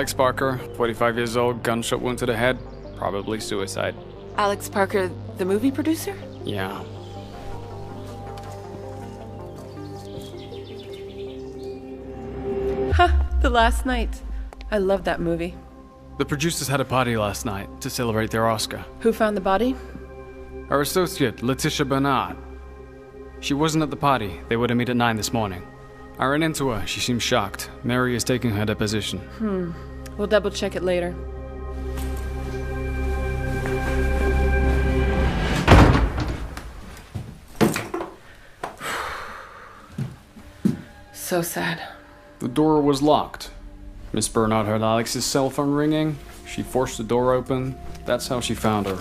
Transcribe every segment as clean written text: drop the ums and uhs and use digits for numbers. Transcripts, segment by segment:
Alex Parker, 45 years old, gunshot wound to the head. Probably suicide. Alex Parker, the movie producer? Yeah. The Last Night. I love that movie. The producers had a party last night to celebrate their Oscar. Who found the body? Our associate, Letitia Bernard. She wasn't at the party. They were to meet at 9 this morning. I ran into her. She seemed shocked. Mary is taking her deposition. We'll double check it later. So sad. The door was locked. Miss Bernard heard Alex's cell phone ringing. She forced the door open. That's how she found her.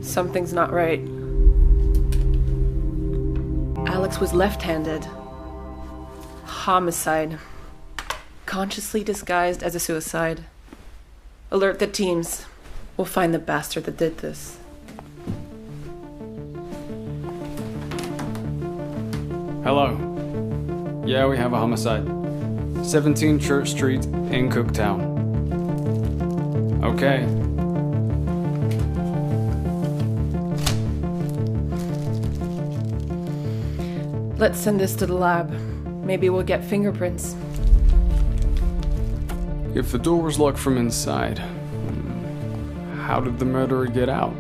Something's not right. Alex was left-handed. Homicide. Consciously disguised as a suicide. Alert the teams. We'll find the bastard that did this. Hello. Yeah, we have a homicide. 17 Church Street in Cooktown. Okay. Let's send this to the lab. Maybe we'll get fingerprints. If the door was locked from inside, how did the murderer get out?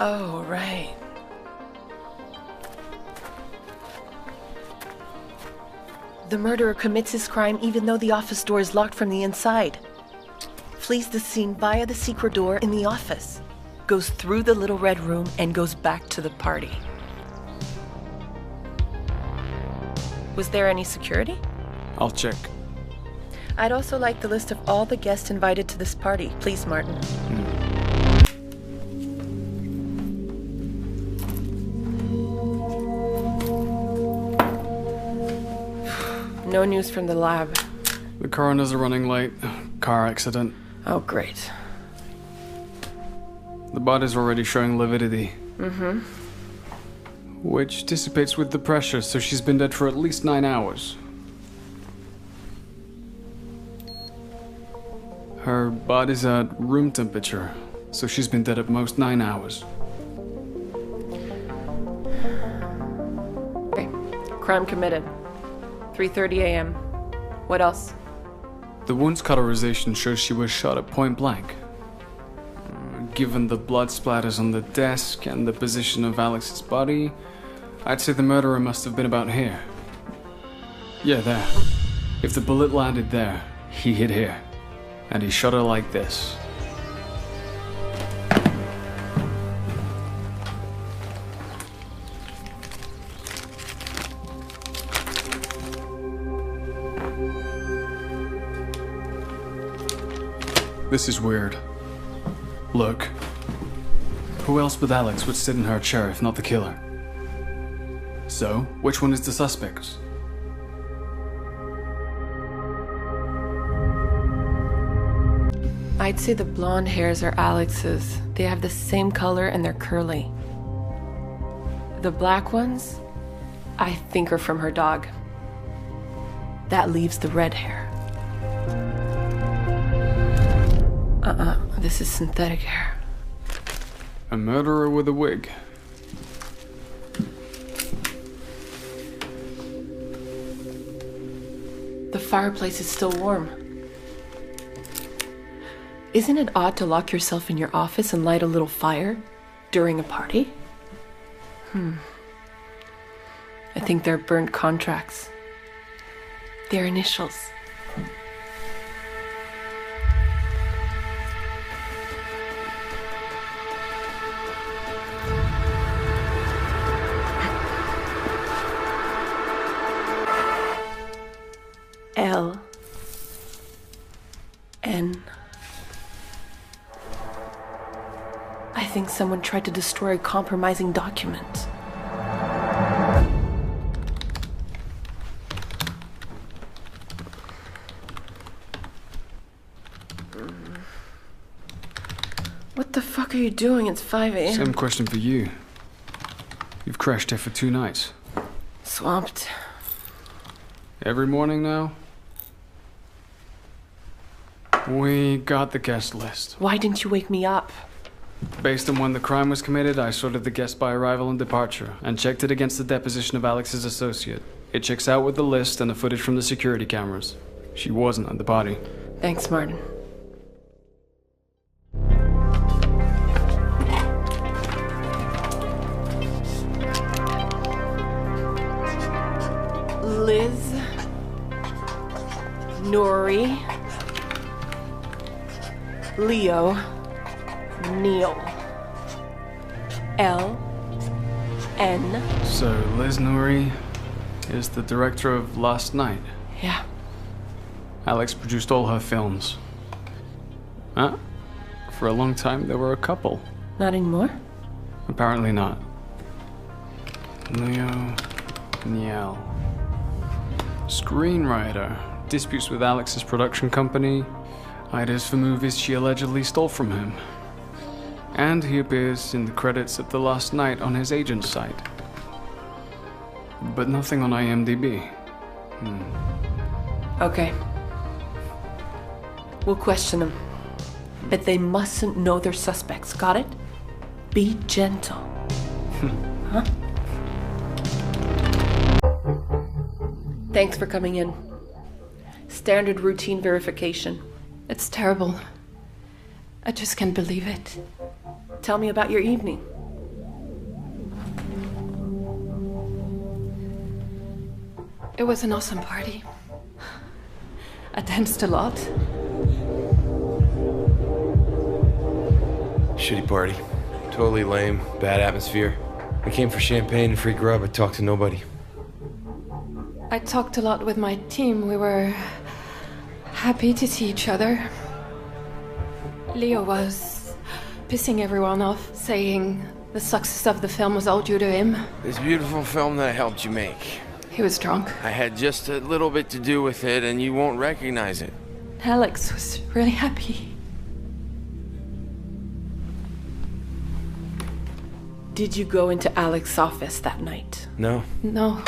Oh, right. The murderer commits his crime even though the office door is locked from the inside. Flees the scene via the secret door in the office. Goes through the little red room and goes back to the party. Was there any security? I'll check. I'd also like the list of all the guests invited to this party. Please, Martin. No news from the lab. The coroners are running late. Car accident. Oh, great. The body's already showing lividity. Which dissipates with the pressure, so she's been dead for at least 9 hours. Her body's at room temperature, so she's been dead at most 9 hours. Okay. Crime committed. 3:30 a.m. What else? The wound's cauterization shows she was shot at point blank. Given the blood splatters on the desk and the position of Alex's body, I'd say the murderer must have been about here. Yeah, there. If the bullet landed there, he hit here. And he shot her like this. This is weird. Look. Who else but Alex would sit in her chair if not the killer? So, which one is the suspect? I'd say the blonde hairs are Alex's. They have the same color and they're curly. The black ones, I think are from her dog. That leaves the red hair. This is synthetic hair. A murderer with a wig. The fireplace is still warm. Isn't it odd to lock yourself in your office and light a little fire during a party? I think they're burnt contracts. Their initials. I think someone tried to destroy a compromising document. What the fuck are you doing? It's 5 a.m. Same question for you. You've crashed here for 2 nights. Swamped. Every morning now? We got the guest list. Why didn't you wake me up? Based on when the crime was committed, I sorted the guests by arrival and departure, and checked it against the deposition of Alex's associate. It checks out with the list and the footage from the security cameras. She wasn't at the party. Thanks, Martin. Liz, Nuri, Leo, Neil, L, N. So Liz Nuri is the director of Last Night. Yeah. Alex produced all her films. Huh? For a long time, they were a couple. Not anymore? Apparently not. Leo, Niel. Screenwriter. Disputes with Alex's production company. Ideas for movies she allegedly stole from him. And he appears in the credits of The Last Night on his agent's site. But nothing on IMDb. Okay. We'll question them. But they mustn't know they're suspects, got it? Be gentle. Huh? Thanks for coming in. Standard routine verification. It's terrible. I just can't believe it. Tell me about your evening. It was an awesome party. I danced a lot. Shitty party. Totally lame, bad atmosphere. I came for champagne and free grub. I talked to nobody. I talked a lot with my team. We were happy to see each other. Leo was pissing everyone off, saying the success of the film was all due to him. This beautiful film that I helped you make. He was drunk. I had just a little bit to do with it, and you won't recognize it. Alex was really happy. Did you go into Alex's office that night? No. No.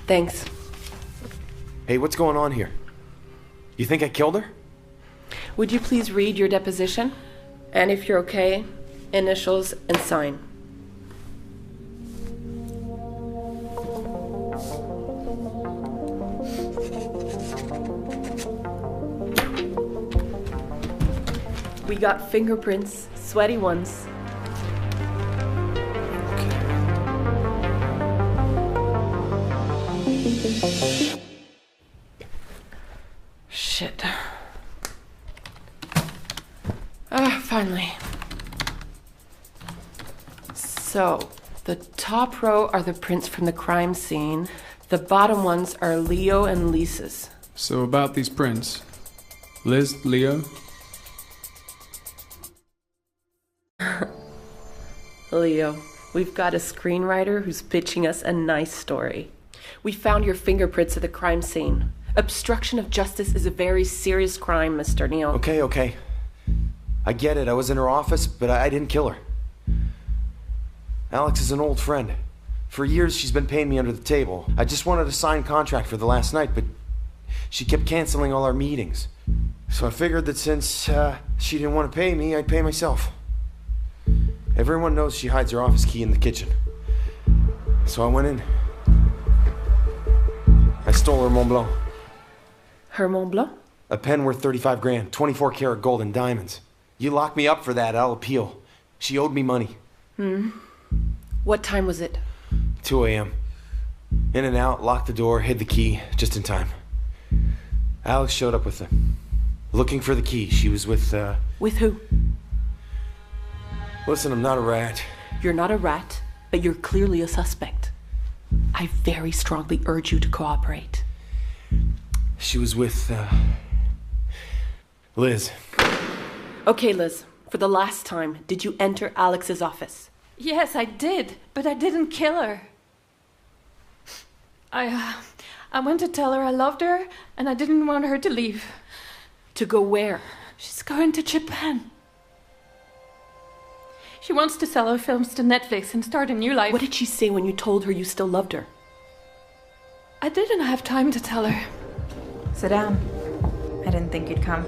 Thanks. Hey, what's going on here? You think I killed her? Would you please read your deposition? And if you're okay, initials and sign. We got fingerprints, sweaty ones. Shit. Finally. So, the top row are the prints from the crime scene. The bottom ones are Leo and Lisa's. So about these prints. Liz, Leo? Leo, we've got a screenwriter who's pitching us a nice story. We found your fingerprints at the crime scene. Obstruction of justice is a very serious crime, Mr. Neil. Okay. I get it. I was in her office, but I didn't kill her. Alex is an old friend. For years, she's been paying me under the table. I just wanted a signed contract for the last night, but she kept canceling all our meetings. So I figured that since she didn't want to pay me, I'd pay myself. Everyone knows she hides her office key in the kitchen. So I went in. I stole her Mont Blanc. Her Mont Blanc? A pen worth 35 grand, 24 karat gold and diamonds. You lock me up for that, I'll appeal. She owed me money. What time was it? 2 a.m. In and out, locked the door, hid the key, just in time. Alex showed up with them. Looking for the key. She was with, With who? Listen, I'm not a rat. You're not a rat, but you're clearly a suspect. I very strongly urge you to cooperate. She was with, Liz. Okay, Liz, for the last time, did you enter Alex's office? Yes, I did, but I didn't kill her. I went to tell her I loved her, and I didn't want her to leave. To go where? She's going to Japan. She wants to sell her films to Netflix and start a new life. What did she say when you told her you still loved her? I didn't have time to tell her. Sit down. I didn't think you'd come.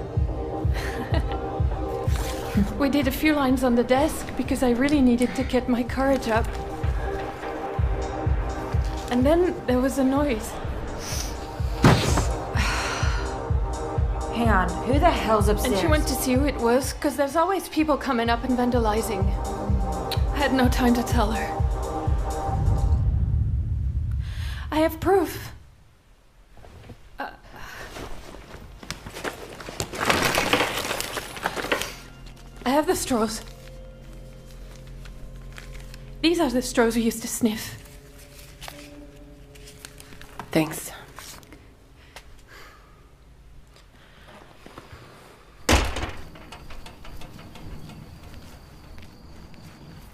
We did a few lines on the desk because I really needed to get my courage up. And then there was a noise. Hang on, who the hell's upstairs? And she went to see who it was, because there's always people coming up and vandalizing. I had no time to tell her. I have proof. I have the straws. These are the straws we used to sniff. Thanks.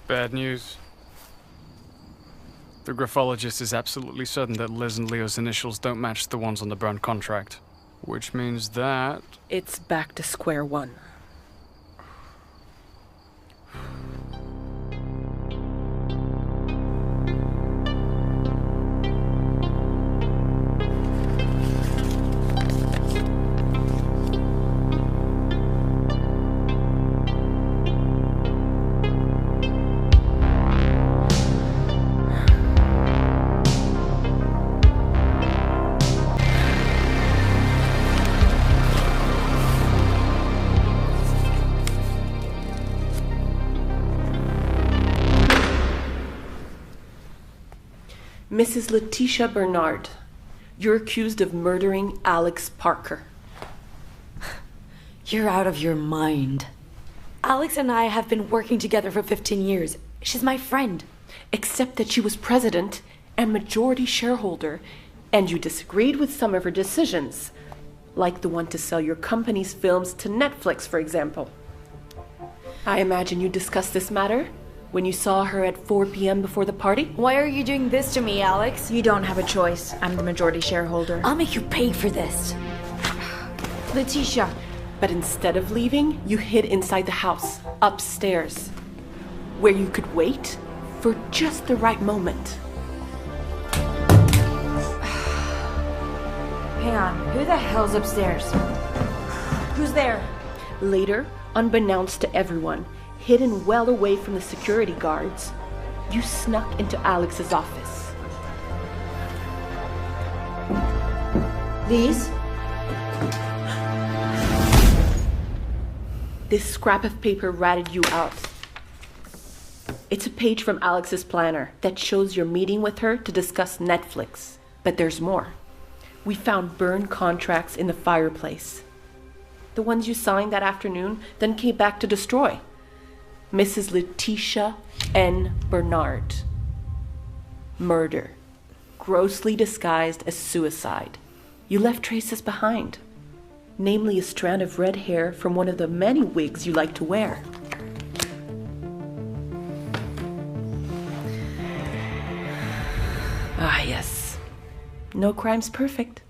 Bad news. The graphologist is absolutely certain that Liz and Leo's initials don't match the ones on the burned contract. Which means that... It's back to square one. Mrs. Letitia Bernard, you're accused of murdering Alex Parker. You're out of your mind. Alex and I have been working together for 15 years. She's my friend. Except that she was president and majority shareholder, and you disagreed with some of her decisions, like the one to sell your company's films to Netflix, for example. I imagine you discussed this matter when you saw her at 4 p.m. before the party? Why are you doing this to me, Alex? You don't have a choice. I'm the majority shareholder. I'll make you pay for this. Letitia. But instead of leaving, you hid inside the house, upstairs, where you could wait for just the right moment. Hang on, who the hell's upstairs? Who's there? Later, unbeknownst to everyone, hidden well away from the security guards, you snuck into Alex's office. These? This scrap of paper ratted you out. It's a page from Alex's planner that shows your meeting with her to discuss Netflix. But there's more. We found burned contracts in the fireplace. The ones you signed that afternoon, then came back to destroy. Mrs. Letitia N. Bernard. Murder. Grossly disguised as suicide. You left traces behind. Namely, a strand of red hair from one of the many wigs you like to wear. Ah, yes. No crime's perfect.